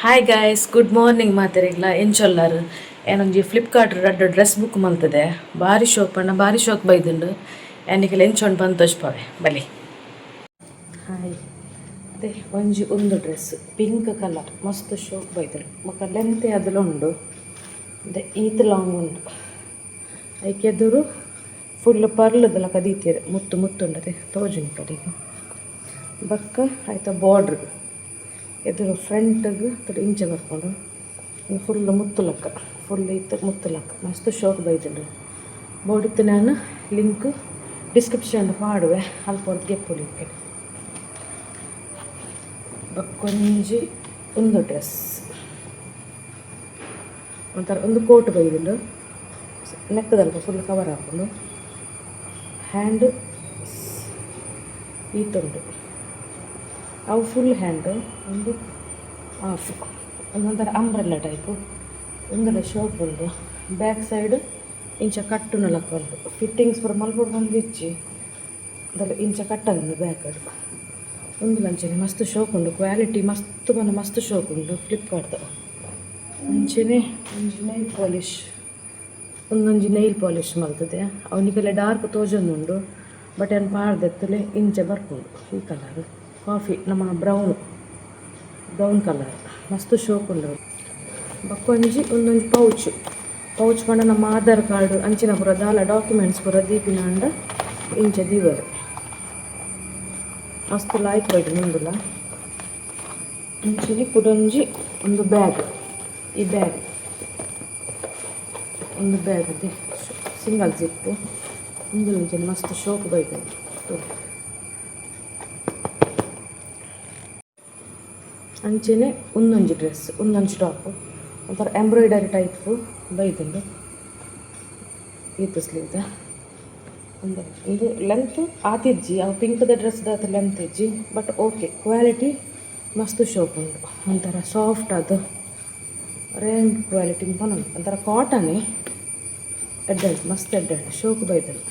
Hi guys, good morning ಮಾತಿರಿಲ್ಲ ಎಂಚೊಲ್ಲಾರು ಏನೊಂಜಿ ಫ್ಲಿಪ್ಕಾರ್ಟ್ ರಡ್ಡು ಡ್ರೆಸ್ ಬುಕ್ ಮಲ್ತದೆ. ಭಾರಿ ಶೋಕ್ ಬೈದುಂಡು ಎನ್ನಿಕೆಲ್ಲ ಎಂಚೊಂಡು ಬಂತೋಚ್ಪಾವೆ ಬಲಿ. ಹಾಯ್, ಅದೇ ಒಂಜಿ ಒಂದು ಡ್ರೆಸ್ ಪಿಂಕ್ ಕಲರ್ ಮಸ್ತ್ ಶೋಕ್ ಬೈದರು. ಮಕ್ಕ ಲೆಂತೆ ಅದಲು ಉಂಡು, ಅದೇ ಈತ್ ಲಾಂಗ್ ಉಂಡು. ಐಕೆದುರು ಫುಲ್ ಪರ್ಲದಲ್ಲ ಕದೀತೀರಿ ಮುತ್ತುಂಡದೆ ತೋಜುನಿ ಕಡೆಗೆ ಬಕ್ಕ ಆಯ್ತಾ. ಬಾರ್ಡ್ರ್ ಎದುರು ಫ್ರಂಟ್ಗೆ ಇಂಚೆ ಬರ್ಕೊಂಡು ಫುಲ್ ಮುತ್ತುಲಕ್ಕ ಫುಲ್ ಇತ್ತು ಮುತ್ತುಲಕ್ಕ ಮಸ್ತ್ ಶೋಕ್ ಬೈದುಂಡು. ಬೋಡಿತ್ತು ನಾನು ಲಿಂಕ್ ಡಿಸ್ಕ್ರಿಪ್ಷನ್ ಪಾಡುವೆ ಅಲ್ಪ ಹೊತ್ತು ಗೆಪ್ಪುಲಿಕ್ಕೆ. ಬಕ್ಕೊಂಜಿ ಒಂದು ಡ್ರೆಸ್ ಒಂಥರ ಒಂದು ಕೋಟ್ ಬೈದುಂಡು, ನೆಕ್ಕದಲ್ಪ ಫುಲ್ ಕವರ್ ಹಾಕೊಂಡು ಹ್ಯಾಂಡ್ ಈತುಂಡು. ಅವು ಫುಲ್ ಹ್ಯಾಂಡ್ ಒಂದು ಹಾಫ್ ಒಂದೊಂಥರ ಅಂಬ್ರೆಲ್ಲ ಟೈಪು ಒಂದೆಲ್ಲ ಶೋಪ್ ಉಂಡು. ಬ್ಯಾಕ್ ಸೈಡ್ ಇಂಚ ಕಟ್ಟುನ ಲಕ್ಕ ಉಂಟು. ಫಿಟ್ಟಿಂಗ್ಸ್ ಪೂರ ಮಲ್ಪೊಡು ಬಂದು ಇಚ್ಚಿ ಅದೆಲ್ಲ ಇಂಚ ಕಟ್ಟುಂಡು ಬ್ಯಾಕ್ ಒಂದು ಲಂಚನೆ ಮಸ್ತ್ ಶೋಕ್ ಉಂಡು. ಕ್ವಾಲಿಟಿ ಮಸ್ತ್ ಶೋಕ್ ಉಂಡು ಫ್ಲಿಪ್ಕಾರ್ಟ್ದು. ಅಂಚನೆ ಒಂದೊಂಜಿ ನೈಲ್ ಪಾಲಿಶ್ ಮಲ್ತದೆ. ಅವನಿಗೆಲ್ಲ ಡಾರ್ಕ್ ತೋಜೊಂದುಂಡು, ಬಟ್ ಏನು ಪಾಡ್ದೆತ್ತಲೆ ಇಂಚೆ ಬರ್ಕೊಂಡು ಈ ಕಲರ್ ಕಾಫಿ ನಮ್ಮ ಬ್ರೌನ್ ಕಲರ್ ಮಸ್ತ್ ಶೋಕ್ ಉಂಡು. ಬಕ್ಕೊಂಜಿ ಒಂದೊಂದು ಪೌಚ್ ಪಂಡ ನಮ್ಮ ಆಧಾರ್ ಕಾರ್ಡ್ ಅಂಚಿನ ಪೂರ ದಾಲ ಡಾಕ್ಯುಮೆಂಟ್ಸ್ ಪೂರ ದೀಪಿನ ಅಂಡ ಇಂಚೆ ದೀವರು ಮಸ್ತ್ ಲಾಯ್ಕ್ ಬೈಡು ಮುಂದುಲ. ಇಂಚಿನಿ ಕುಡೊಂಜಿ ಒಂದು ಬ್ಯಾಗ್, ಈ ಬ್ಯಾಗ್ ಒಂದು ಬ್ಯಾಗ್ ಇದೆ ಸಿಂಗಲ್ ಜಿಪ್ಪು ಮುಂದೆ ಮಸ್ತ್ ಶೋಕ್ ಬೈದು. ಅಂಚೆನೆ ಒಂದೊಂಜಿ ಡ್ರೆಸ್ ಒಂದೊಂಜಿ ಟಾಪ್ ಒಂಥರ ಎಂಬ್ರಾಯ್ಡರಿ ಟೈಪು ಬೈದುಂಡು. ಈತು ಸ್ಲೀವ್ದ ಒಂದು ಲೆಂತ್ ಆತಿಜ್ಜಿ ಅವು ಪಿಂಕ್ದ ಡ್ರೆಸ್ದ ಲೆಂತ್ ಇಜ್ಜಿ, ಬಟ್ ಓಕೆ ಕ್ವಾಲಿಟಿ ಮಸ್ತ್ ಶೋಕ್ ಉಂಡು. ಒಂಥರ ಸಾಫ್ಟ್ ಅದು ರೇಂಜ್ ಕ್ವಾಲಿಟಿ ಬಂದು ಒಂಥರ ಕಾಟನೇ ಎಡ್ಡೆಂಟು ಮಸ್ತ್ ಎಡ್ಡೆಂಟು ಶೋಕ್ ಬೈದುಂಡು.